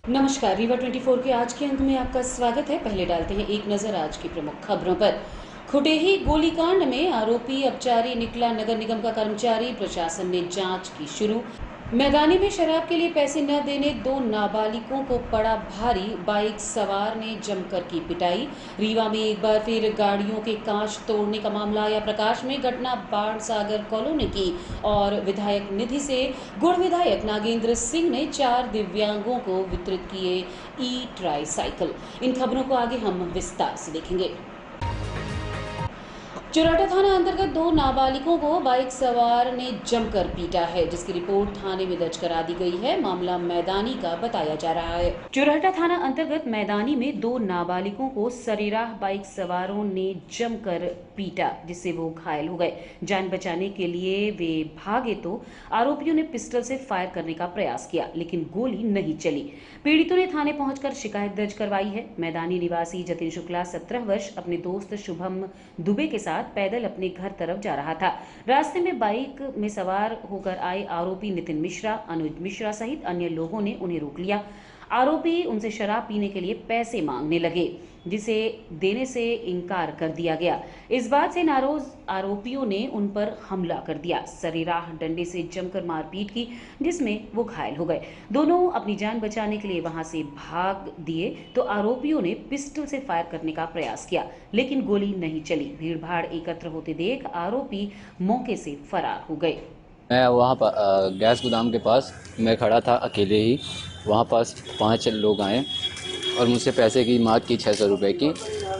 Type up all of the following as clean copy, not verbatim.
नमस्कार, रीवा 24 के आज के अंक में आपका स्वागत है। पहले डालते हैं एक नजर आज की प्रमुख खबरों पर। खुटेही गोलीकांड में आरोपी अपचारी निकला नगर निगम का कर्मचारी, प्रशासन ने जांच की शुरू। मैदानी में शराब के लिए पैसे न देने दो नाबालिगों को पड़ा भारी, बाइक सवार ने जमकर की पिटाई। रीवा में एक बार फिर गाड़ियों के कांच तोड़ने का मामला आया प्रकाश में। घटना बाण सागर कॉलोनी की और विधायक निधि से गुड़ विधायक नागेंद्र सिंह ने 4 दिव्यांगों को वितरित किए ई ट्राईसाइकिल। इन खबरों को आगे हम विस्तार से देखेंगे। चुराटा थाना अंतर्गत 2 नाबालिगों को बाइक सवार ने जमकर पीटा है, जिसकी रिपोर्ट थाने में दर्ज करा दी गई है। मामला मैदानी का बताया जा रहा है। चुराटा थाना अंतर्गत मैदानी में 2 नाबालिगों को सरेराह बाइक सवारों ने जमकर पीटा, जिससे वो घायल हो गए। जान बचाने के लिए वे भागे तो आरोपियों ने पिस्टल से फायर करने का प्रयास किया, लेकिन गोली नहीं चली। पीड़ितों ने थाने पहुंचकर शिकायत दर्ज करवाई है। मैदानी निवासी जतिन शुक्ला 17 वर्ष अपने दोस्त शुभम दुबे के साथ पैदल अपने घर तरफ जा रहा था। रास्ते में बाइक में सवार होकर आए आरोपी नितिन मिश्रा, अनुज मिश्रा सहित अन्य लोगों ने उन्हें रोक लिया। आरोपी उनसे शराब पीने के लिए पैसे मांगने लगे, जिसे देने से इनकार कर दिया गया। इस बात से नाराज आरोपियों ने उन पर हमला कर दिया। सरेराह डंडे से जमकर मारपीट की, जिसमें वो घायल हो गए। दोनों अपनी जान बचाने के लिए वहां से भाग दिए तो आरोपियों ने पिस्टल से फायर करने का प्रयास किया, लेकिन गोली नहीं चली। भीड़ भाड़ एकत्र होते देख आरोपी मौके से फरार हो गए। मैं वहाँ पर गैस गोदाम के पास मैं खड़ा था अकेले ही। वहाँ पास 5 लोग आए और मुझसे पैसे की मांग की 600 रुपये की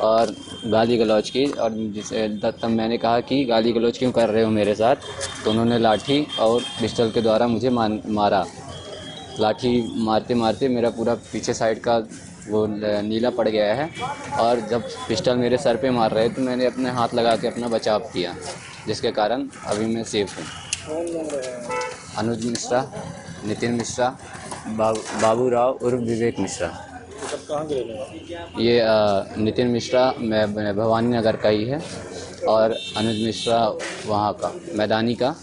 और गाली गलौज की। और जिसे तब मैंने कहा कि गाली गलौज क्यों कर रहे हो मेरे साथ, तो उन्होंने लाठी और पिस्टल के द्वारा मुझे मारा। लाठी मारते मारते मेरा पूरा पीछे साइड का वो नीला पड़ गया है और जब पिस्टल मेरे सर पे मार रहे तो मैंने अपने हाथ लगा के अपना बचाव किया, जिसके कारण अभी मैं सेफ हूँ। अनुज मिश्रा, नितिन मिश्रा, बाबू राव और विवेक मिश्रा। कहाँ के रहने वाले? ये नितिन मिश्रा मैं भवानी नगर का ही है और अनुज मिश्रा वहाँ का मैदानी का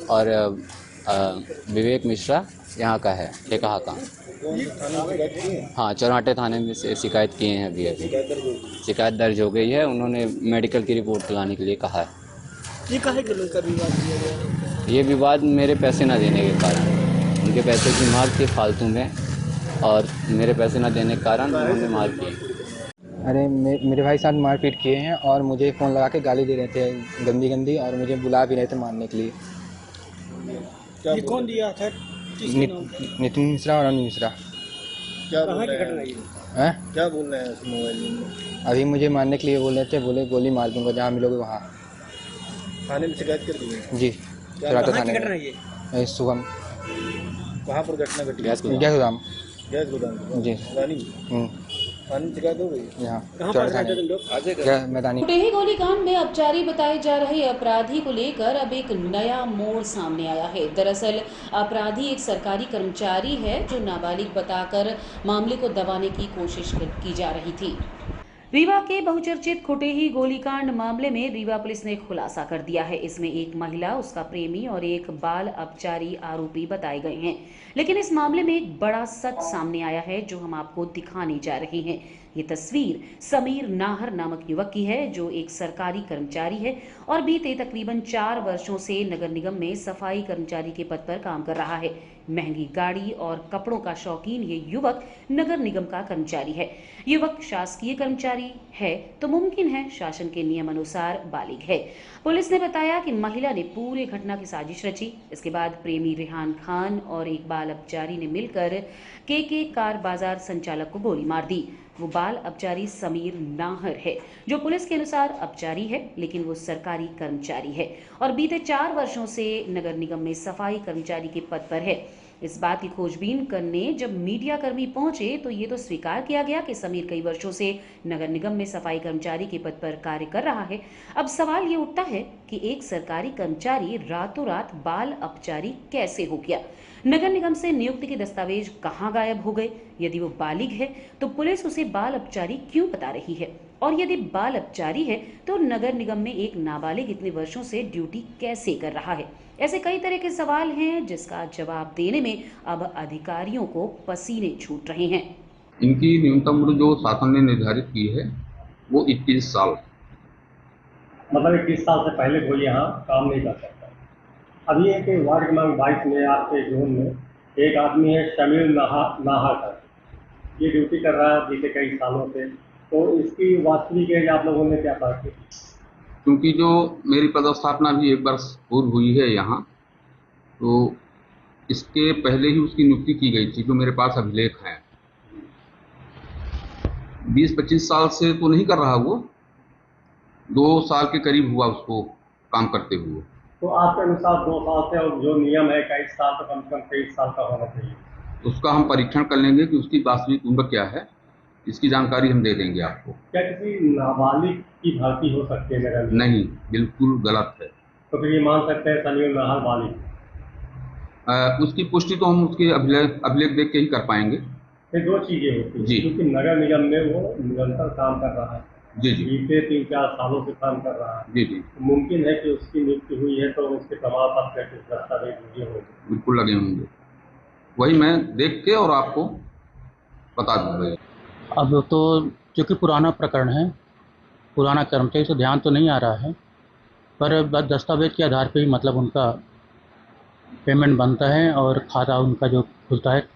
और विवेक मिश्रा यहाँ का है, टेकहा का। हाँ, चौराटे थाने में से शिकायत किए हैं। अभी शिकायत दर्ज हो गई है। उन्होंने मेडिकल की रिपोर्ट लाने के लिए कहा है। ये काहे के लेकर विवाद किया गया? ये विवाद मेरे पैसे ना देने के कारण, उनके पैसे की मांग थी फालतू में और मेरे पैसे ना देने के कारण उन्होंने मार की। अरे मेरे भाई साथ मारपीट किए हैं और मुझे फ़ोन लगा के गाली दे रहे थे गंदी गंदी, और मुझे बुला भी रहे थे मारने के लिए। ये कौन दिया था? नितिन मिश्रा और अनुज मिश्रा। क्या बोल रहे हैं? क्या बोल रहे हैं मोबाइल में? अभी मुझे मारने के लिए बोल रहे थे, बोले गोली मार दूंगा जहाँ मिलोगे वहाँ। थाने में शिकायत कर दी जी, चौराटा थाने में। शुभम। कहाँ पर घटना घटी? गैस गोदाम। गैस गोदाम जी। मैदानी में शिकायत हो गई। यहाँ कहाँ पर रहते थे लोग? मैदानी। खुटेही गोलीकांड में अपचारी बताए जा रहे अपराधी को लेकर अब एक नया मोड़ सामने आया है। दरअसल अपराधी एक सरकारी कर्मचारी है, जो नाबालिग बताकर मामले को दबाने की कोशिश की जा रही थी। रीवा के बहुचर्चित खुटेही गोलीकांड मामले में रीवा पुलिस ने खुलासा कर दिया है। इसमें एक महिला, उसका प्रेमी और एक बाल अपचारी आरोपी बताए गए हैं। लेकिन इस मामले में एक बड़ा सच सामने आया है, जो हम आपको दिखाने जा रहे हैं। ये तस्वीर समीर नाहर नामक युवक की है, जो एक सरकारी कर्मचारी है और बीते तकरीबन 4 वर्षों से नगर निगम में सफाई कर्मचारी के पद पर काम कर रहा है। महंगी गाड़ी और कपड़ों का शौकीन ये युवक नगर निगम का कर्मचारी है। युवक शासकीय कर्मचारी है तो मुमकिन है शासन के नियम अनुसार बालिग है। पुलिस ने बताया कि महिला ने पूरे घटना की साजिश रची। इसके बाद प्रेमी रेहान खान और एक बाल अपचारी ने मिलकर के कार बाजार संचालक को गोली मार दी। वो बाल अपचारी समीर नाहर है, जो पुलिस के अनुसार अपचारी है, लेकिन वो सरकारी कर्मचारी है और बीते 4 वर्षों से नगर निगम में सफाई कर्मचारी के पद पर है। इस बात की खोजबीन करने जब मीडिया कर्मी पहुंचे तो ये तो स्वीकार किया गया कि समीर कई वर्षों से नगर निगम में सफाई कर्मचारी के पद पर कार्य कर रहा है। अब सवाल ये उठता है कि एक सरकारी कर्मचारी रातों रात बाल अपचारी कैसे हो गया? नगर निगम से नियुक्ति के दस्तावेज कहां गायब हो गए? यदि वो बालिग है तो पुलिस उसे बाल अपचारी क्यों बता रही है? और यदि बाल अपचारी है तो नगर निगम में एक नाबालिग इतने वर्षों से ड्यूटी कैसे कर रहा है? ऐसे कई तरह के सवाल हैं जिसका जवाब देने में अब अधिकारियों को पसीने छूट रहे हैं। इनकी न्यूनतम उम्र जो शासन ने निर्धारित की है वो 21 साल। मतलब 21 साल से पहले कोई यहाँ काम नहीं कर सकता। अभी एक वार्ड क्रमांक 22 में आपके जोन में एक आदमी है शमीर नाहर, ये ड्यूटी कर रहा है बीते कई सालों से, तो इसकी वास्तविक एज आप लोगों ने क्या कहा? क्योंकि जो मेरी पदस्थापना भी 1 वर्ष पूर्व हुई है यहाँ, तो इसके पहले ही उसकी नियुक्ति की गई थी, जो मेरे पास अभिलेख है। 20-25 साल से तो नहीं कर रहा वो, 2 साल के करीब हुआ उसको काम करते हुए। तो आपके अनुसार 2 साल से, और जो नियम है 21 साल, तो कम से कम 23 साल का होना चाहिए। उसका हम परीक्षण कर लेंगे कि उसकी वास्तविक उम्र क्या है, इसकी जानकारी हम दे देंगे आपको। क्या किसी नाबालिग की भर्ती हो सकती है नगर में? नहीं, बिल्कुल गलत है। तो फिर ये मान सकते हैं शमीर नाहर बालिग? उसकी पुष्टि तो हम उसके अभिलेख देख के ही कर पाएंगे। ये 2 चीजें होती हैं, जी। क्योंकि नगर निगम में वो निरंतर काम कर रहा है, जी जी बीते 3-4 सालों से काम कर रहा है। जी जी, मुमकिन है कि उसकी नियुक्ति हुई है तो उसके प्रमाण पत्र के दस्तावेज लगे होंगे। बिल्कुल लगे होंगे, वही मैं देख के और आपको बता दूंगा। अब तो चूँकि पुराना प्रकरण है, पुराना कर्मचारी से ध्यान तो नहीं आ रहा है, पर दस्तावेज के आधार पे ही मतलब उनका पेमेंट बनता है और खाता उनका जो खुलता है,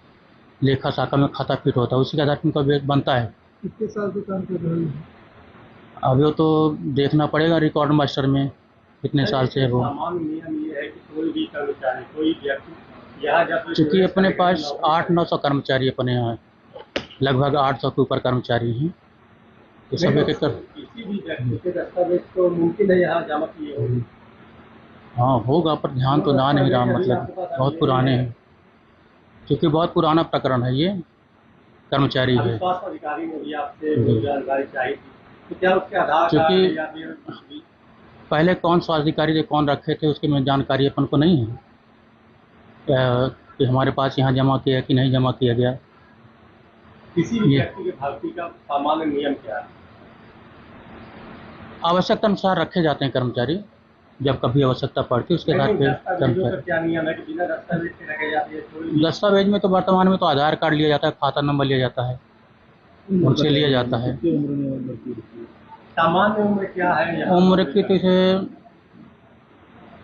लेखा शाखा में खाता फिट होता है, उसी के आधार पर उनका वेज बनता है। कितने साल से काम कर रहे हैं? अब वो तो देखना पड़ेगा रिकॉर्ड मास्टर में कितने साल से है वो। सामान्य नियम ये है कि कोई भी कर्मचारी, कोई व्यक्ति यहाँ जब, चूँकि अपने पास 800-900 कर्मचारी अपने यहाँ है, लगभग 800 के ऊपर कर्मचारी हैं, तो सभी के किसी भी व्यक्ति के दस्तावेज तो मुमकिन है यहाँ जमा किए होंगे। हाँ होगा, पर ध्यान तो ना नहीं रहा, मतलब बहुत पुराने हैं, क्योंकि बहुत पुराना प्रकरण है ये, कर्मचारी है। स्वास्थ्य अधिकारी ने भी आपसे जो जानकारी चाहिए थी, तो क्या उसके आधार क्योंकि कार्ड या फिर पहले कौन स्वास्थ्य अधिकारी थे, कौन रखे थे, उसकी में जानकारी अपन को नहीं है कि हमारे पास यहाँ जमा किया कि नहीं जमा किया गया। किसी भी व्यक्ति के भर्ती का सामान्य नियम क्या है? आवश्यकता अनुसार रखे जाते हैं कर्मचारी, जब कभी आवश्यकता पड़ती है उसके आधार पे कर्मचारी। क्या नियम है कि बिना दस्तावेज के रखे जाते हैं? दस्तावेज में तो वर्तमान में तो आधार कार्ड लिया जाता है, खाता नंबर लिया जाता है, उनसे लिया जाता है। सामान्य उम्र क्या है? उम्र की तो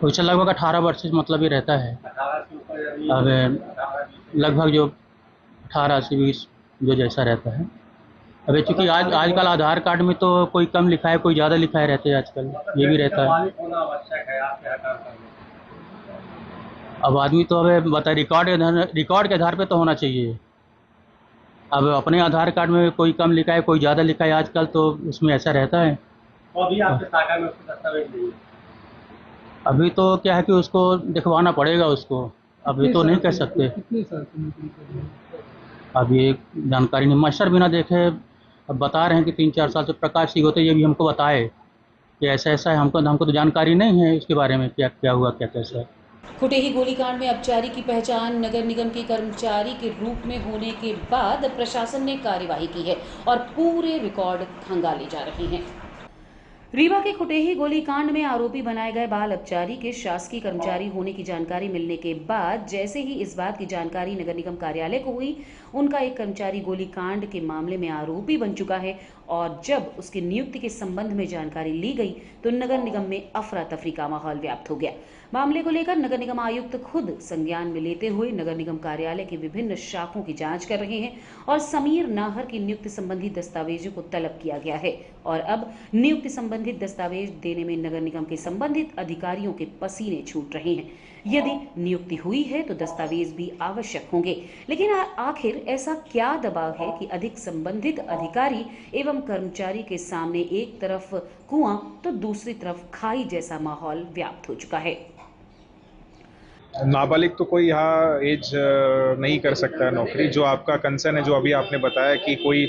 वैसे लगभग 18 वर्ष मतलब ही रहता है। 18 से ऊपर, अब लगभग जो 18 से 20 जो जैसा रहता है। अब चूँकि आजकल आधार कार्ड में तो कोई कम लिखा है, कोई ज़्यादा लिखा है रहते हैं आजकल, ये भी रहता है। अब आदमी तो अब बताए रिकॉर्ड के आधार पे तो होना चाहिए। अब अपने आधार कार्ड में कोई कम लिखा है, कोई ज़्यादा लिखा है आजकल, तो उसमें ऐसा रहता है। अभी आपके शाखा में उसको दस्तावेज नहीं है? अभी तो क्या है कि उसको दिखवाना पड़ेगा उसको, अभी तो नहीं कर सकते। अब ये जानकारी नहीं, मास्टर बिना देखे अब बता रहे हैं कि 3-4 साल से प्रकाश सिंह होते ये भी हमको बताए कि ऐसा ऐसा है, हमको तो जानकारी नहीं है इसके बारे में, क्या क्या हुआ क्या कैसा है। कुटेही गोलीकांड में अपचारी की पहचान नगर निगम के कर्मचारी के रूप में होने के बाद प्रशासन ने कार्यवाही की है और पूरे रिकॉर्ड खंगाले जा रहे हैं। रीवा के कुटेही गोलीकांड में आरोपी बनाए गए बाल अपचारी के शासकीय कर्मचारी होने की जानकारी मिलने के बाद जैसे ही इस बात की जानकारी नगर निगम कार्यालय को हुई, उनका एक कर्मचारी गोलीकांड के मामले में आरोपी बन चुका है और जब उसकी नियुक्ति के संबंध में जानकारी ली गई तो नगर निगम में अफरा तफरी का माहौल व्याप्त हो गया। मामले को लेकर नगर निगम आयुक्त खुद संज्ञान में लेते हुए नगर निगम कार्यालय के विभिन्न शाखों की जांच कर रहे हैं और समीर नाहर की नियुक्ति संबंधी दस्तावेजों को तलब किया गया है और अब नियुक्ति संबंधित दस्तावेज देने में नगर निगम के संबंधित अधिकारियों के पसीने छूट रहे हैं। यदि नियुक्ति हुई है तो दस्तावेज भी आवश्यक होंगे, लेकिन आखिर ऐसा क्या दबाव है कि अधिक संबंधित अधिकारी एवं कर्मचारी के सामने एक तरफ कुआं तो दूसरी तरफ खाई जैसा माहौल व्याप्त हो चुका है। नाबालिग तो कोई यहाँ एज नहीं कर सकता है नौकरी। जो आपका कंसर्न है, जो अभी आपने बताया कि कोई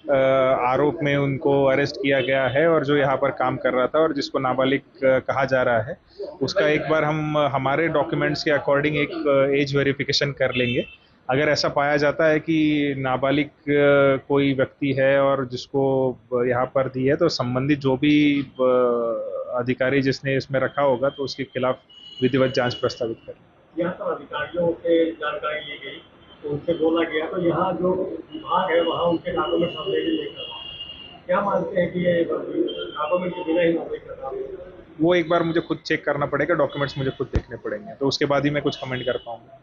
आरोप में उनको अरेस्ट किया गया है और जो यहाँ पर काम कर रहा था और जिसको नाबालिग कहा जा रहा है, उसका एक बार हम हमारे डॉक्यूमेंट्स के अकॉर्डिंग एक एज वेरिफिकेशन कर लेंगे अगर ऐसा पाया जाता है कि नाबालिग कोई व्यक्ति है और जिसको यहाँ पर दी है, तो संबंधित जो भी अधिकारी जिसने इसमें रखा होगा तो उसके खिलाफ विधिवत जांच प्रस्तावित करें। यहाँ पर अधिकारियों से जानकारी ली गई तो उनसे बोला गया, तो यहाँ जो विभाग है वहाँ उनके डॉक्यूमेंट सबमिट नहीं कर रहा। क्या मानते हैं कि ये डॉक्यूमेंट के बिना ही नौकरी कर रहा है? वो एक बार मुझे खुद चेक करना पड़ेगा, डॉक्यूमेंट्स मुझे खुद देखने पड़ेंगे, तो उसके बाद ही मैं कुछ कमेंट कर पाऊंगा।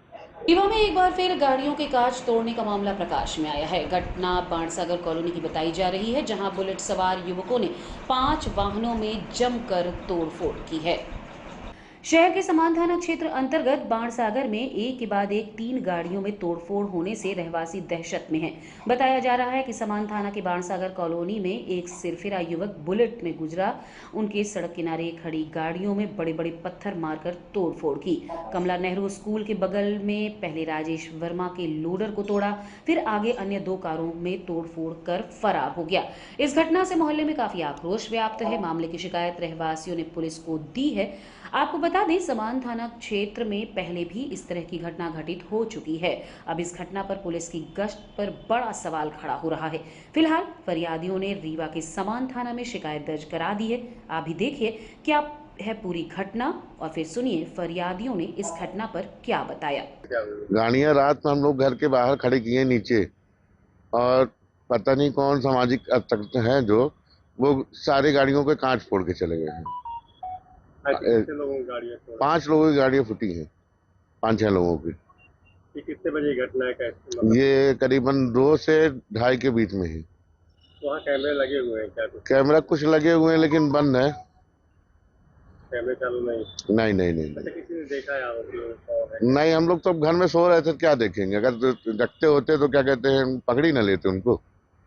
रीवा में एक बार फिर गाड़ियों के कांच तोड़ने का मामला प्रकाश में आया है। घटना बाणसागर कॉलोनी की बताई जा रही है, जहां बुलेट सवार युवकों ने 5 वाहनों में जमकर तोड़फोड़ की है। शहर के समान थाना क्षेत्र अंतर्गत बाणसागर में एक के बाद एक 3 गाड़ियों में तोड़फोड़ होने से रहवासी दहशत में हैं। बताया जा रहा है कि समान थाना के बाणसागर कॉलोनी में एक सिरफिरा युवक बुलेट में गुजरा। उनके सड़क किनारे खड़ी गाड़ियों में बड़े बड़े पत्थर मारकर तोड़फोड़ की। कमला नेहरू स्कूल के बगल में पहले राजेश वर्मा के लोडर को तोड़ा, फिर आगे अन्य 2 कारों में तोड़फोड़ कर फरार हो गया। इस घटना से मोहल्ले में काफी आक्रोश व्याप्त है। मामले की शिकायत रहवासियों ने पुलिस को दी है। आपको बता दें, समान थाना क्षेत्र में पहले भी इस तरह की घटना घटित हो चुकी है। अब इस घटना पर पुलिस की गश्त पर बड़ा सवाल खड़ा हो रहा है। फिलहाल फरियादियों ने रीवा के समान थाना में शिकायत दर्ज करा दी है। आप भी देखिए क्या है पूरी घटना और फिर सुनिए फरियादियों ने इस घटना पर क्या बताया। गाड़ियां रात में हम लोग घर के बाहर खड़ी किए नीचे, और पता नहीं कौन सामाजिक तत्व हैं जो वो सारी गाड़ियों के कांच फोड़ के चले गए हैं। 5 लोगों की गाड़ियाँ तोड़ी। 5 लोगों की गाड़ियां फूटी हैं, 5-6 लोगों की। ये कितने बजे घटना है? कैसे ये करीबन 2 से 2:30 के बीच में ही। वहाँ कैमरे लगे हुए हैं क्या? कैमरा कुछ लगे हुए हैं लेकिन बंद है। कैमरे चालू नहीं? नहीं नहीं नहीं अच्छा, किसी ने देखा है आरोपियों को? नहीं, हम लोग तो घर में सो रहे थे, क्या देखेंगे? अगर रखते होते तो क्या कहते हैं, पकड़ ही ना लेते उनको।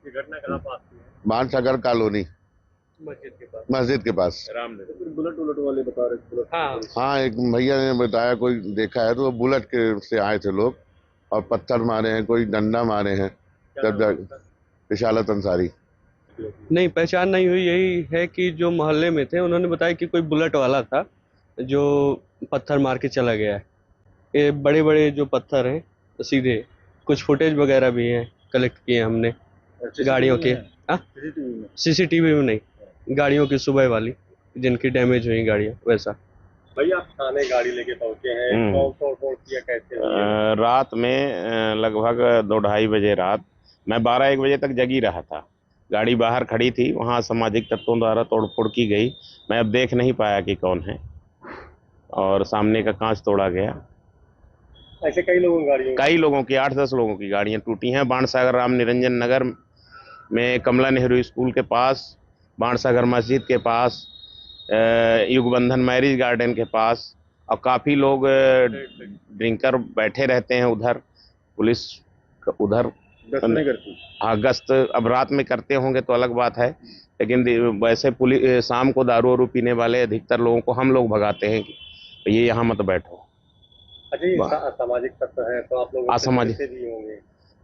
ये घटना कहाँ पास हुई है? बाणसागर कॉलोनी, मस्जिद के पास। बुलेट वाले बता रहे थे। हाँ, एक भैया ने बताया, कोई देखा है तो वो बुलेट के से आए थे लोग और पत्थर मारे हैं, कोई डंडा मारे हैं। रिसालत अंसारी। नहीं, पहचान नहीं हुई। यही है कि जो मोहल्ले में थे उन्होंने बताया कि कोई बुलेट वाला था जो पत्थर मार के चला गया है। ये बड़े बड़े जो पत्थर हैं सीधे, कुछ फुटेज वगैरह भी हैं कलेक्ट किए हमने गाड़ियों के। सीसीटीवी में नहीं, गाड़ियों की सुबह वाली जिनकी डैमेज हुई गाड़ियाँ वैसा। भैया आप थाने गाड़ी लेके पहुंचे हैं, कौन तोड़ किया, कैसे? रात में लगभग 2-2:30 बजे रात मैं 12-1 बजे तक जगी रहा था। गाड़ी बाहर खड़ी थी, वहाँ सामाजिक तत्वों द्वारा तोड़फोड़ की गई। मैं अब देख नहीं पाया कि कौन है, और सामने का कांच तोड़ा गया। ऐसे कई लोगों की 8-10 लोगों की गाड़ियाँ टूटी हैं। बाणसागर राम निरंजन नगर में, कमला नेहरू स्कूल के पास, बाणसागर मस्जिद के पास, युगबंधन मैरिज गार्डन के पास, और काफ़ी लोग ड्रिंकर बैठे रहते हैं उधर। पुलिस उधर नहीं करती। हाँ, गश्त अब रात में करते होंगे तो अलग बात है, लेकिन वैसे पुलिस शाम को दारू वारू पीने वाले अधिकतर लोगों को हम लोग भगाते हैं कि ये यहाँ मत बैठो। अच्छा, सामाजिक तत्व है तो आप लोग असामाजिक भी होंगे?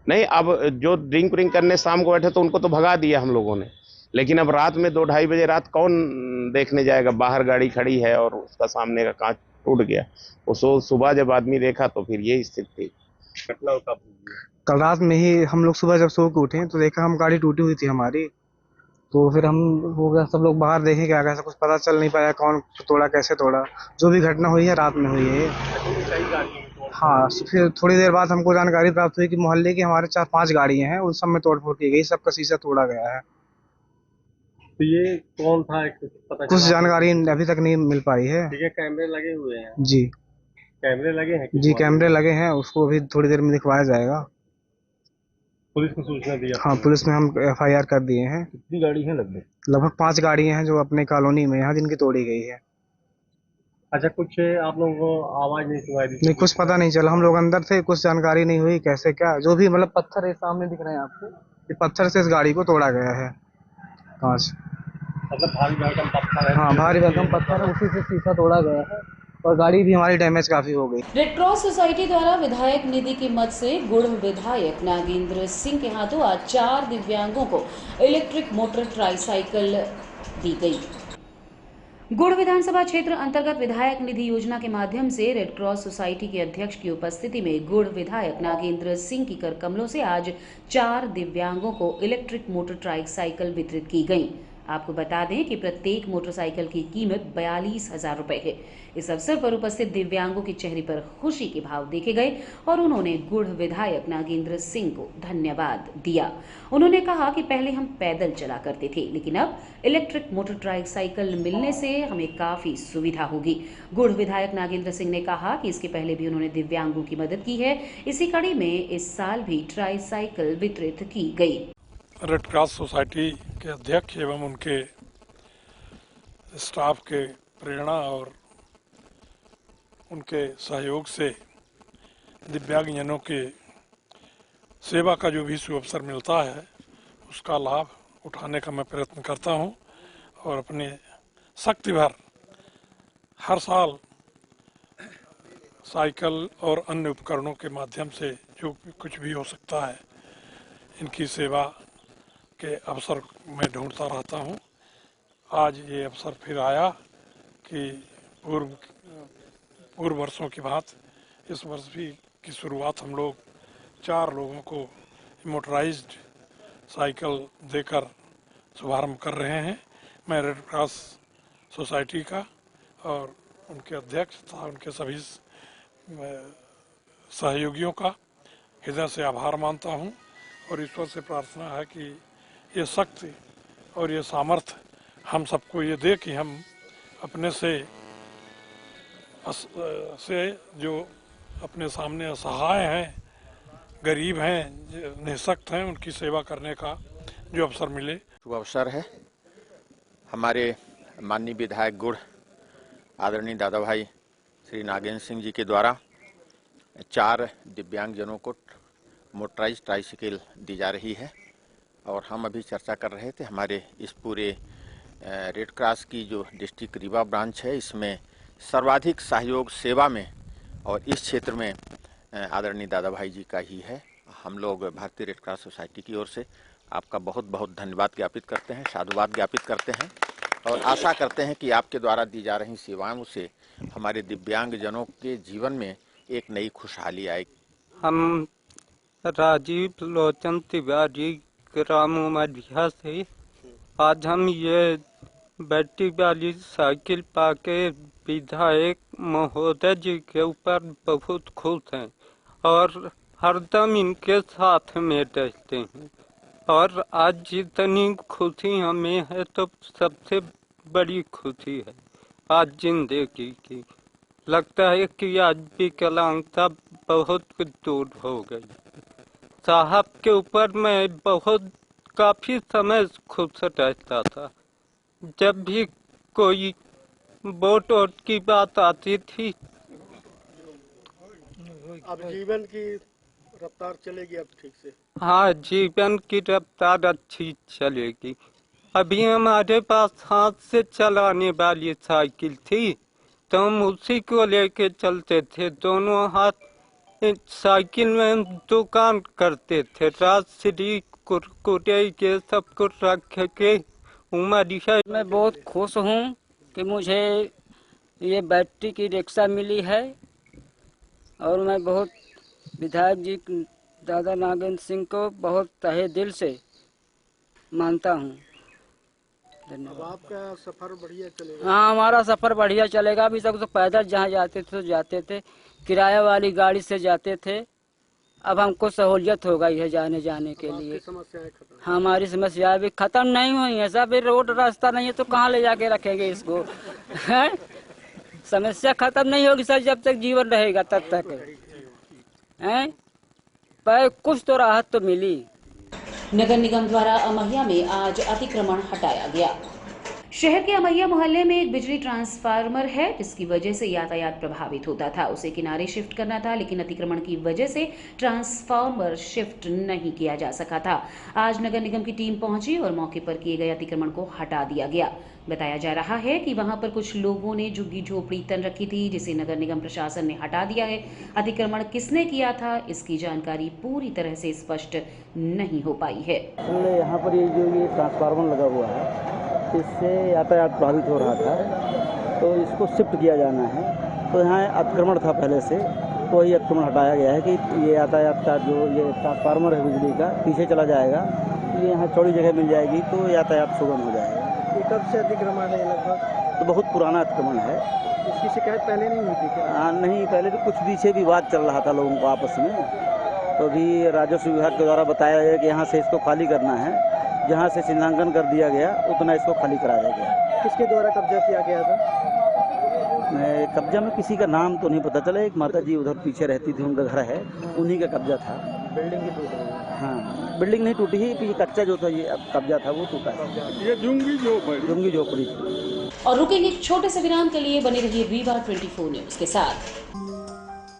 नहीं, अब जो ड्रिंक व्रिंक करने शाम को बैठे तो उनको तो भगा दिया हम लोगों ने, लेकिन अब रात में 2-2:30 बजे रात कौन देखने जाएगा? बाहर गाड़ी खड़ी है और उसका सामने का कांच टूट गया। वो सुबह जब आदमी देखा तो फिर ये स्थिति थी। घटना कब हुई? कल रात में ही हम लोग सुबह जब सो के उठे तो देखा हम गाड़ी टूटी हुई थी हमारी। तो फिर हम हो गया, सब लोग बाहर देखे, क्या कैसा कुछ पता चल नहीं पाया कौन तोड़ा, कैसे तोड़ा। जो भी घटना हुई है रात में हुई है। हाँ, फिर थोड़ी देर बाद हमको जानकारी प्राप्त हुई कि मोहल्ले की हमारे 4-5 गाड़ियां हैं, उन सब में तोड़फोड़ की गई, सबका शीशा तोड़ा गया है। तो ये कौन था पता? कुछ जानकारी अभी तक नहीं मिल पाई है। ठीक है, कैमरे लगे हुए हैं? जी, कैमरे लगे हैं? जी कैमरे लगे हैं, उसको अभी थोड़ी देर में दिखवाया जाएगा। पुलिस को सूचना दी? हाँ, पुलिस में हम FIR कर दिए हैं। कितनी गाड़ी है? लगभग 5 गाड़ियां हैं जो अपने कॉलोनी में यहाँ जिनकी तोड़ी गई है। अच्छा, कुछ आप लोगों को आवाज नहीं सुनाई दी? नहीं, कुछ पता नहीं चला, हम लोग अंदर थे, कुछ जानकारी नहीं हुई कैसे क्या। जो भी मतलब पत्थर है सामने दिख रहे हैं आपको, ये पत्थर से इस गाड़ी को तोड़ा गया है कांच। मतलब भारी भरकम पत्थर है? हाँ, भारी भरकम पत्थर है, उसी से शीशा तोड़ा गया है और गाड़ी भी हमारी डैमेज काफी हो गई। रेड क्रॉस सोसाइटी द्वारा विधायक निधि की मद से गुड़ विधायक नागेंद्र सिंह के हाथों आज 4 दिव्यांगों को इलेक्ट्रिक मोटर ट्राईसाइकिल दी गई। गुड़ विधानसभा क्षेत्र अंतर्गत विधायक निधि योजना के माध्यम से रेड क्रॉस सोसाइटी के अध्यक्ष की उपस्थिति में गुड़ विधायक नागेंद्र सिंह की कर कमलों से आज 4 दिव्यांगों को इलेक्ट्रिक मोटर ट्राइसाइकिल वितरित की गई। आपको बता दें कि प्रत्येक मोटरसाइकिल की कीमत 42,000 रुपए है। इस अवसर पर उपस्थित दिव्यांगों के चेहरे पर खुशी के भाव देखे गए और उन्होंने गुड़ विधायक नागेंद्र सिंह को धन्यवाद दिया। उन्होंने कहा कि पहले हम पैदल चला करते थे, लेकिन अब इलेक्ट्रिक मोटर ट्राइसाइकिल मिलने से हमें काफी सुविधा होगी। गुड़ विधायक नागेंद्र सिंह ने कहा कि इसके पहले भी उन्होंने दिव्यांगों की मदद की है। इसी कड़ी में इस साल भी ट्राइसाइकिल वितरित की गई। रेड क्रॉस सोसाइटी के अध्यक्ष एवं उनके स्टाफ के प्रेरणा और उनके सहयोग से दिव्यांगजनों के सेवा का जो भी अवसर मिलता है उसका लाभ उठाने का मैं प्रयत्न करता हूं और अपने शक्ति भर हर साल साइकिल और अन्य उपकरणों के माध्यम से जो कुछ भी हो सकता है इनकी सेवा के अवसर मैं ढूंढता रहता हूं। आज ये अवसर फिर आया कि पूर्व वर्षों की बात इस वर्ष भी की शुरुआत हम लोग 4 लोगों को मोटराइज्ड साइकिल देकर शुभारंभ कर रहे हैं। मैं रेड क्रॉस सोसाइटी का और उनके अध्यक्ष तथा उनके सभी सहयोगियों का हृदय से आभार मानता हूं और ईश्वर से प्रार्थना है कि ये शक्ति और ये सामर्थ्य हम सबको ये दे कि हम अपने से जो अपने सामने असहाय हैं, गरीब हैं, निःशक्त हैं, उनकी सेवा करने का जो अवसर मिले। शुभ अवसर है। हमारे माननीय विधायक गुड़ आदरणीय दादा भाई श्री नागेंद्र सिंह जी के द्वारा 4 दिव्यांगजनों को मोटराइज्ड ट्राइसाइकिल दी जा रही है और हम अभी चर्चा कर रहे थे हमारे इस पूरे रेड क्रॉस की जो डिस्ट्रिक्ट रीवा ब्रांच है इसमें सर्वाधिक सहयोग सेवा में और इस क्षेत्र में आदरणीय दादा भाई जी का ही है। हम लोग भारतीय रेड क्रॉस सोसाइटी की ओर से आपका बहुत बहुत धन्यवाद ज्ञापित करते हैं, साधुवाद ज्ञापित करते हैं और आशा करते हैं कि आपके द्वारा दी जा रही सेवाओं से हमारे दिव्यांगजनों के जीवन में एक नई खुशहाली आएगी। हम राजीव लोचन तिवारी ग्राम मधिया से आज हम ये बैटरी वाली साइकिल पाके विधायक महोदय जी के ऊपर बहुत खुश हैं और हरदम इनके साथ में रहते हैं और आज जितनी खुशी हमें है तो सबसे बड़ी खुशी है आज जिंदगी की। लगता है कि आज विकलांगता बहुत दूर हो गई। साहब के ऊपर मैं काफी समय खुश रहता था। जब भी कोई वोट की बात आती थी। अब जीवन की रफ्तार चलेगी अब ठीक से? हाँ, जीवन की रफ्तार अच्छी चलेगी। अभी हमारे पास हाथ से चलाने वाली साइकिल थी तो हम उसी को लेके चलते थे। दोनों हाथ साइकिल में हम दुकान करते थे। राजश्री कुरकुरे के सब कुछ रख के उमरिया। मैं बहुत खुश हूँ कि मुझे ये बैटरी की रिक्शा मिली है और मैं बहुत विधायक जी दादा नागेंद्र सिंह को बहुत तहे दिल से मानता हूँ। अब आपका सफर बढ़िया चलेगा? हाँ, हमारा सफर बढ़िया चलेगा। अभी तक तो पैदल जहाँ जाते थे तो जाते थे, किराया वाली गाड़ी से जाते थे। अब हमको सहूलियत हो गई है जाने के लिए। समस्याएं खत्म? हमारी समस्याएं भी खत्म नहीं हुई है। सब रोड रास्ता नहीं है तो कहाँ ले जाके रखेंगे इसको? समस्या खत्म नहीं होगी सर जब तक जीवन रहेगा तब तक है। पर कुछ तो राहत तो मिली। नगर निगम द्वारा अमैया में आज अतिक्रमण हटाया गया। शहर के अमैया मोहल्ले में एक बिजली ट्रांसफार्मर है जिसकी वजह से यातायात प्रभावित होता था। उसे किनारे शिफ्ट करना था लेकिन अतिक्रमण की वजह से ट्रांसफार्मर शिफ्ट नहीं किया जा सका था। आज नगर निगम की टीम पहुंची और मौके पर किए गए अतिक्रमण को हटा दिया गया। बताया जा रहा है कि वहां पर कुछ लोगों ने झुग्गी झोपड़ी तन रखी थी जिसे नगर निगम प्रशासन ने हटा दिया है। अतिक्रमण किसने किया था इसकी जानकारी पूरी तरह से स्पष्ट नहीं हो पाई है। यहाँ पर ये ट्रांसफार्मर लगा हुआ है इससे यातायात प्रभावित हो रहा था तो इसको शिफ्ट किया जाना है। तो यहाँ अतिक्रमण था पहले से, तो ये अतिक्रमण हटाया गया है कि ये यातायात का जो ये ट्रांसफार्मर है बिजली का पीछे चला जाएगा, ये यहाँ चौड़ी जगह मिल जाएगी तो यातायात सुगम हो जाएगा। ये कब से अतिक्रमण है लगभग? तो बहुत पुराना अतिक्रमण है। इसकी शिकायत पहले नहीं हुई थी क्या? नहीं, पहले तो कुछ पीछे विवाद चल रहा था लोगों को आपस में, तो अभी राजस्व विभाग के द्वारा बताया गया कि यहाँ से इसको खाली करना है, जहाँ से चिन्हांकन कर दिया गया उतना इसको खाली कराया गया। किसके द्वारा कब्जा किया गया था? कब्जा में किसी का नाम तो नहीं पता चला, एक माता जी उधर पीछे रहती थी, उनका घर है, उन्हीं का कब्जा था। बिल्डिंग की टूट रही है? हाँ, बिल्डिंग नहीं टूटी है, ये कच्चा जो था ये कब्जा था वो टूटा है। ये झुग्गी झोपड़ी। और रुकेंगे एक छोटे से विराम के लिए, बने रहिए रीवा 24 न्यूज के साथ।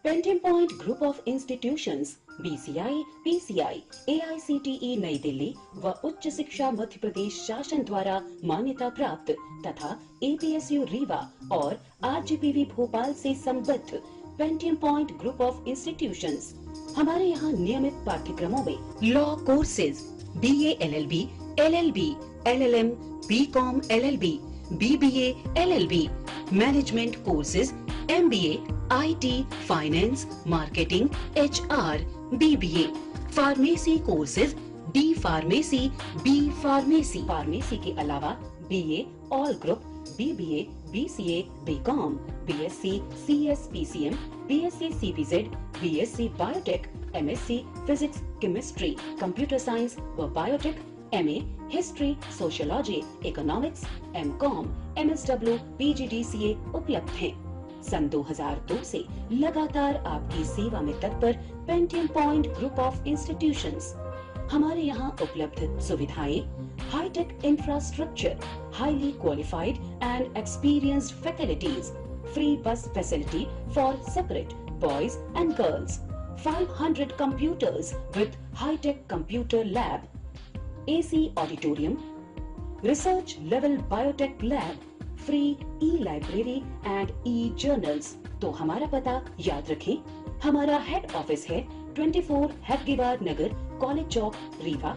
Pentium point group of institutions BCI, PCI, AICTE नई दिल्ली व उच्च शिक्षा मध्य प्रदेश शासन द्वारा मान्यता प्राप्त तथा APSU रीवा और RGPV भोपाल से संबद्ध Pentium point group of institutions. हमारे यहाँ नियमित पाठ्यक्रमों में law courses BA LLB, LLB, LLM, BCom LLB, BBA LLB, management courses MBA, IT, finance, marketing, HR, BBA, pharmacy courses D pharmacy, B pharmacy, pharmacy के अलावा BA all group, BBA, BCA, BCom, BSc, CS, PCM, BSc, CPZ, BSc biotech, MSc physics, chemistry, computer science व biotech, MA history, sociology, economics, MCom, MSW, PGDCA उपलब्ध हैं। सन 2002 से लगातार आपकी सेवा में तत्पर Pentium point group of institutions. हमारे यहाँ उपलब्ध सुविधाएं, hi tech infrastructure, highly qualified and experienced faculties, free bus facility for separate boys and girls, 500 computers with high-tech computer lab, AC auditorium, research level biotech lab, free e-library and e-journals. तो हमारा पता याद रखें, हमारा हेड ऑफिस है 24 हेडगेवार नगर, college चौक, रीवा।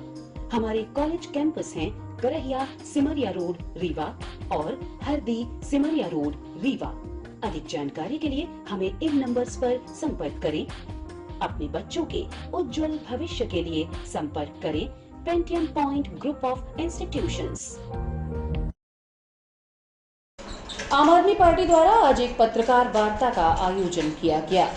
हमारे college campus हैं Karahiya Simaria road, Rewa और हरदी सिमरिया रोड, रीवा। अधिक जानकारी के लिए हमें इन नंबर्स पर संपर्क करें। अपने बच्चों के उज्जवल भविष्य के लिए संपर्क करें Pentium point group of institutions. आम आदमी पार्टी द्वारा आज एक पत्रकार वार्ता का आयोजन किया गया।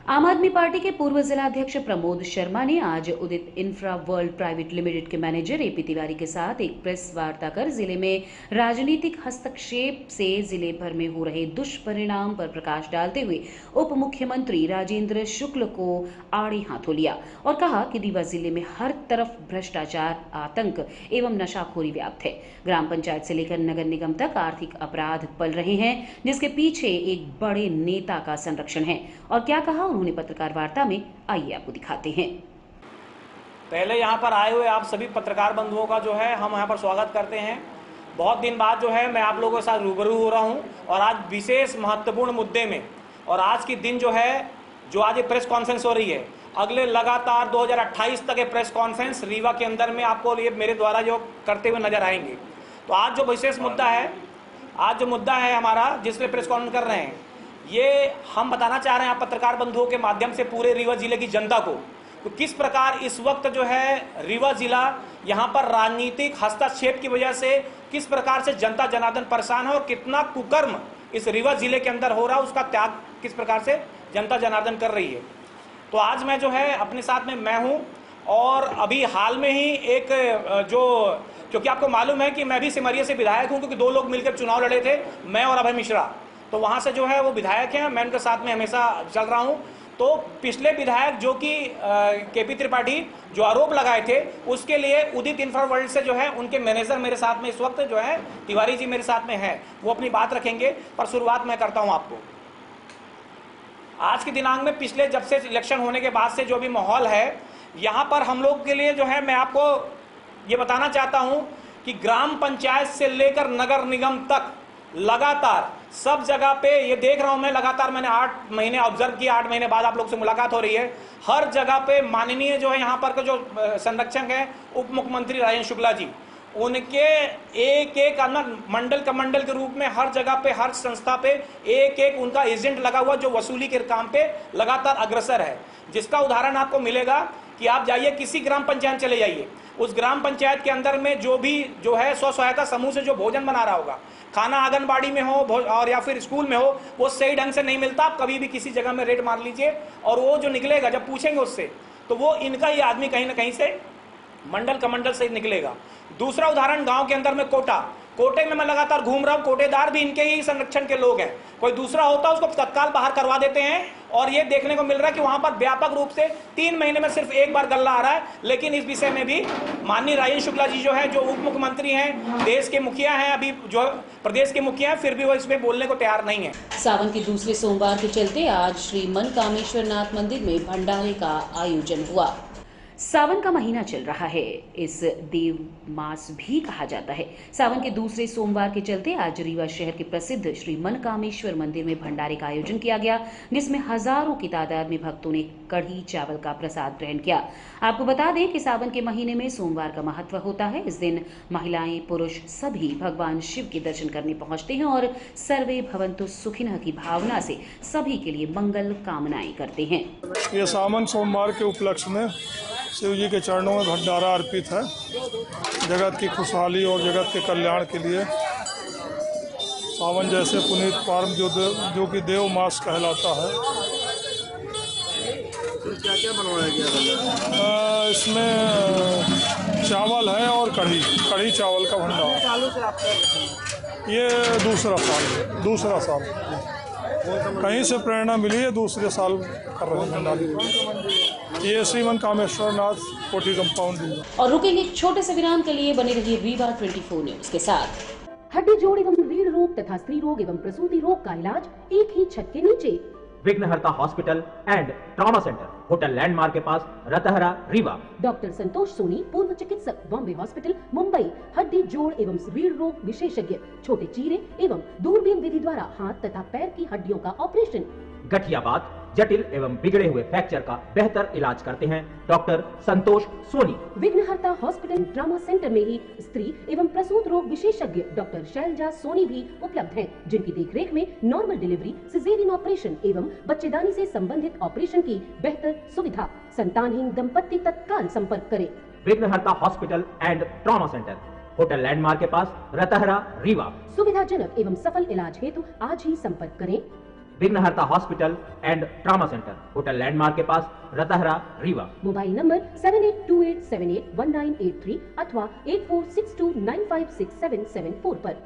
आम आदमी पार्टी के पूर्व जिलाध्यक्ष प्रमोद शर्मा ने आज उदित इंफ्रा वर्ल्ड प्राइवेट लिमिटेड के मैनेजर AP तिवारी के साथ एक प्रेस वार्ता कर जिले में राजनीतिक हस्तक्षेप से जिले भर में हो रहे दुष्परिणाम पर प्रकाश डालते हुए उप मुख्यमंत्री राजेंद्र शुक्ल को आड़े हाथों लिया और कहा कि रीवा जिले में हर तरफ भ्रष्टाचार, आतंक एवं नशाखोरी व्याप्त है। ग्राम पंचायत से लेकर नगर निगम तक आर्थिक अपराध पल रहे हैं, जिसके पीछे एक बड़े नेता का संरक्षण है। और क्या कहा उन्होंने पत्रकार वार्ता में, आइए आपको दिखाते हैं। पहले यहाँ पर आए हुए आप सभी पत्रकार बंधुओं का जो है हम यहाँ पर स्वागत करते हैं। बहुत दिन बाद जो है मैं आप लोगों के साथ रूबरू हो रहा हूँ और आज विशेष महत्वपूर्ण मुद्दे में, और आज की दिन जो है जो आज ये प्रेस कॉन्फ्रेंस हो रही है, अगले लगातार 2028 तक ये प्रेस कॉन्फ्रेंस रीवा के अंदर में आपको ये मेरे द्वारा जो करते हुए नजर आएंगे। तो आज जो विशेष मुद्दा है, आज जो मुद्दा है हमारा जिसमें प्रेस कॉन्फ्रेंस कर रहे हैं, ये हम बताना चाह रहे हैं आप पत्रकार बंधुओं के माध्यम से पूरे रीवा जिले की जनता को, तो किस प्रकार इस वक्त जो है रीवा जिला यहाँ पर राजनीतिक हस्तक्षेप की वजह से किस प्रकार से जनता जनार्दन परेशान है और कितना कुकर्म इस रीवा जिले के अंदर हो रहा है, उसका त्याग किस प्रकार से जनता जनार्दन कर रही है। तो आज मैं जो है अपने साथ में मैं हूँ और अभी हाल में ही एक जो, क्योंकि आपको मालूम है कि मैं भी सिमरिया से विधायक हूँ, क्योंकि 2 लोग मिलकर चुनाव लड़े थे, मैं और अभय मिश्रा, तो वहाँ से जो है वो विधायक हैं, मैं उनके साथ में हमेशा चल रहा हूँ। तो पिछले विधायक जो कि KP त्रिपाठी जो आरोप लगाए थे, उसके लिए उदित इंफ्रा वर्ल्ड से जो है उनके मैनेजर मेरे साथ में इस वक्त जो है तिवारी जी मेरे साथ में है, वो अपनी बात रखेंगे। पर शुरुआत मैं करता हूँ आपको आज के दिनांक में, पिछले जब से इलेक्शन होने के बाद से जो भी माहौल है यहाँ पर हम लोग के लिए जो है, मैं आपको ये बताना चाहता हूँ कि ग्राम पंचायत से लेकर नगर निगम तक लगातार सब जगह पे ये देख रहा हूं मैं, लगातार मैंने 8 महीने ऑब्जर्व किया, 8 महीने बाद आप लोग से मुलाकात हो रही है। हर जगह पे माननीय जो है यहाँ पर के जो संरक्षक हैं उप मुख्यमंत्री राजेंद्र शुक्ला जी, उनके एक एक मंडल कमंडल के रूप में हर जगह पे, हर संस्था पे एक एक उनका एजेंट लगा हुआ जो वसूली के काम पे लगातार अग्रसर है। जिसका उदाहरण आपको मिलेगा कि आप जाइए किसी ग्राम पंचायत चले जाइए, उस ग्राम पंचायत के अंदर में जो है स्व सहायता समूह से जो भोजन बना रहा होगा, खाना आंगनबाड़ी में हो और या फिर स्कूल में हो, वो सही ढंग से नहीं मिलता। आप कभी भी किसी जगह में रेड मार लीजिए और वो जो निकलेगा, जब पूछेंगे उससे, तो वो इनका ही आदमी कहीं ना कहीं से मंडल कमंडल से निकलेगा। दूसरा उदाहरण गांव के अंदर में कोटे में मैं लगातार घूम रहा हूं, कोटेदार भी इनके ही संरक्षण के लोग हैं। कोई दूसरा होता है उसको तत्काल बाहर करवा देते हैं और ये देखने को मिल रहा है कि वहां पर व्यापक रूप से 3 महीने में सिर्फ एक बार गल्ला आ रहा है। लेकिन इस विषय में भी माननीय राजेंद्र शुक्ला जी जो है, जो उप मुख्यमंत्री हैं, देश के मुखिया हैं, अभी जो प्रदेश के मुखिया हैं, फिर भी वो इसमें बोलने को तैयार नहीं है। सावन के दूसरे सोमवार के चलते आज श्री मनकामेश्वर नाथ मंदिर में भंडारे का आयोजन हुआ। सावन का महीना चल रहा है, इस देव मास भी कहा जाता है। सावन के दूसरे सोमवार के चलते आज रीवा शहर के प्रसिद्ध श्री मनकामेश्वर मंदिर में भंडारे का आयोजन किया गया, जिसमें हजारों की तादाद में भक्तों ने कढ़ी चावल का प्रसाद ग्रहण किया। आपको बता दें कि सावन के महीने में सोमवार का महत्व होता है। इस दिन महिलाएं, पुरुष सभी भगवान शिव के दर्शन करने पहुंचते हैं और सर्वे भवन्तु सुखिनः की भावना से सभी के लिए मंगल कामनाएं करते हैं। ये सावन सोमवार के उपलक्ष्य में शिव जी के चरणों में भंडारा अर्पित है। जगत की खुशहाली और जगत के कल्याण के लिए सावन जैसे पुनीत पर्व जो कि देव मास कहलाता है। क्या बनवाया गया? इसमें चावल है और कढ़ी चावल का भंडारा। ये दूसरा साल कहीं से प्रेरणा मिली है, दूसरे साल कर रहे हैं भंडारे। ये श्री मनकामेश्वर नाथ कोठी कंपाउंड। और रुकेंगे एक छोटे से विराम के लिए, बने रहिए रीवा 24 न्यूज के साथ। हड्डी जोड़ एवं रीढ़ रोग तथा स्त्री रोग एवं प्रसूति रोग का इलाज एक ही छत के नीचे। विघ्नहर्ता hospital and trauma centre, hotel landmark के पास, रतहरा, रीवा। डॉक्टर संतोष सोनी, पूर्व चिकित्सक, बॉम्बे हॉस्पिटल, मुंबई। हड्डी जोड़ एवं रीढ़ रोग विशेषज्ञ, छोटे चीरे एवं दूरबीन विधि द्वारा हाथ तथा पैर की हड्डियों का ऑपरेशन। गठियाबात, जटिल एवं बिगड़े हुए फ्रैक्चर का बेहतर इलाज करते हैं डॉक्टर संतोष सोनी। विघ्नहर्ता हॉस्पिटल ट्रॉमा सेंटर में ही स्त्री एवं प्रसूत रोग विशेषज्ञ डॉक्टर शैलजा सोनी भी उपलब्ध हैं, जिनकी देखरेख में नॉर्मल डिलीवरी, सिजेरियन ऑपरेशन एवं बच्चेदानी से संबंधित ऑपरेशन की बेहतर सुविधा। संतानहीन दंपत्ति तत्काल संपर्क करें। विघ्नहर्ता hospital and trauma centre, hotel landmark के पास, रतहरा, रीवा। सुविधाजनक एवं सफल इलाज हेतु आज ही संपर्क करें। विघ्नहर्ता hospital and trauma centre, hotel landmark के पास, रतहरा, रीवा। मोबाइल नंबर 7828781983 अथवा 8462956774 पर।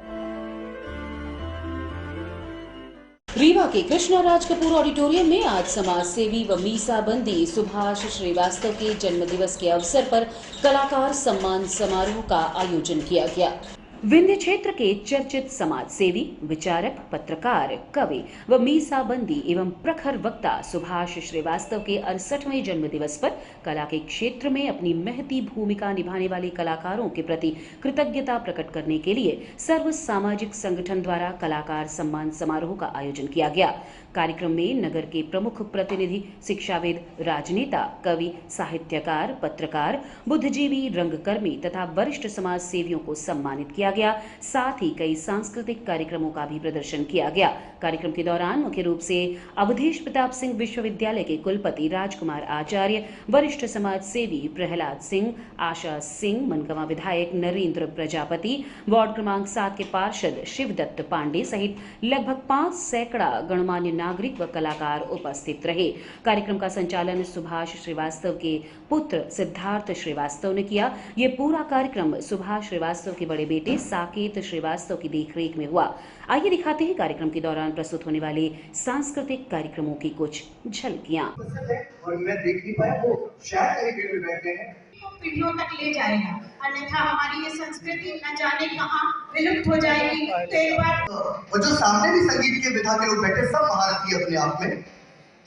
रीवा के कृष्णा राज कपूर ऑडिटोरियम में आज समाज सेवी व मीसाबंदी सुभाष श्रीवास्तव के जन्मदिवस के अवसर पर कलाकार सम्मान समारोह का आयोजन किया गया। विंध्य क्षेत्र के चर्चित समाज सेवी, विचारक, पत्रकार, कवि व मीसाबंदी एवं प्रखर वक्ता सुभाष श्रीवास्तव के 68वें जन्म दिवस पर कला के क्षेत्र में अपनी महती भूमिका निभाने वाले कलाकारों के प्रति कृतज्ञता प्रकट करने के लिए सर्व सामाजिक संगठन द्वारा कलाकार सम्मान समारोह का आयोजन किया गया। कार्यक्रम में नगर के प्रमुख प्रतिनिधि, शिक्षाविद, राजनेता, कवि, साहित्यकार, पत्रकार, बुद्धिजीवी, रंगकर्मी तथा वरिष्ठ समाज सेवियों को सम्मानित किया गया। साथ ही कई सांस्कृतिक कार्यक्रमों का भी प्रदर्शन किया गया। कार्यक्रम के दौरान मुख्य रूप से अवधेश प्रताप सिंह विश्वविद्यालय के कुलपति राजकुमार आचार्य, वरिष्ठ समाज सेवी प्रहलाद सिंह, आशा सिंह, मनकवा विधायक नरेंद्र प्रजापति, वार्ड क्रमांक 7 के पार्षद शिवदत्त पांडे सहित लगभग 5 सैकड़ा गणमान्य नागरिक व कलाकार उपस्थित रहे। कार्यक्रम का संचालन सुभाष श्रीवास्तव के पुत्र सिद्धार्थ श्रीवास्तव ने किया। ये पूरा कार्यक्रम सुभाष श्रीवास्तव के बड़े बेटे साकेत श्रीवास्तव की देखरेख में हुआ। आइए दिखाते हैं कार्यक्रम के दौरान प्रस्तुत होने वाले सांस्कृतिक कार्यक्रमों की कुछ झलकियां। और मैं देख नहीं पाया, वो शायद कहीं पे बैठे हैं, पीढ़ियों तक ले जाएगा, अन्यथा हमारी ये संस्कृति न जाने कहाँ विलुप्त हो जाएगी। तो एक बार और जो सामने भी संगीत के विधा के लोग बैठे, सब महारथी अपने आप में,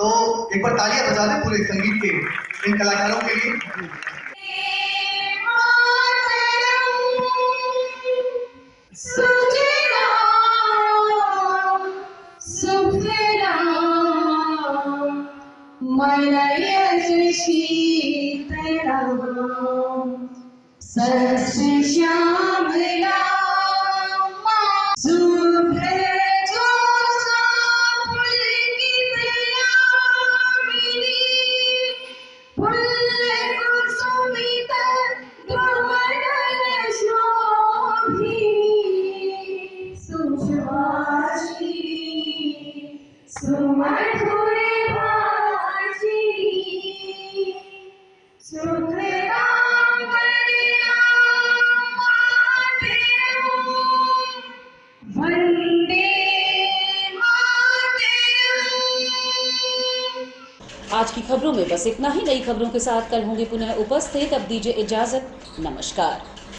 तो एक बार तालियां बजा दें पूरे संगीत के इन कलाकारों के लिए। शीतला आज की खबरों में बस इतना ही। नई खबरों के साथ कल होंगे पुनः उपस्थित। अब दीजिए इजाजत। नमस्कार।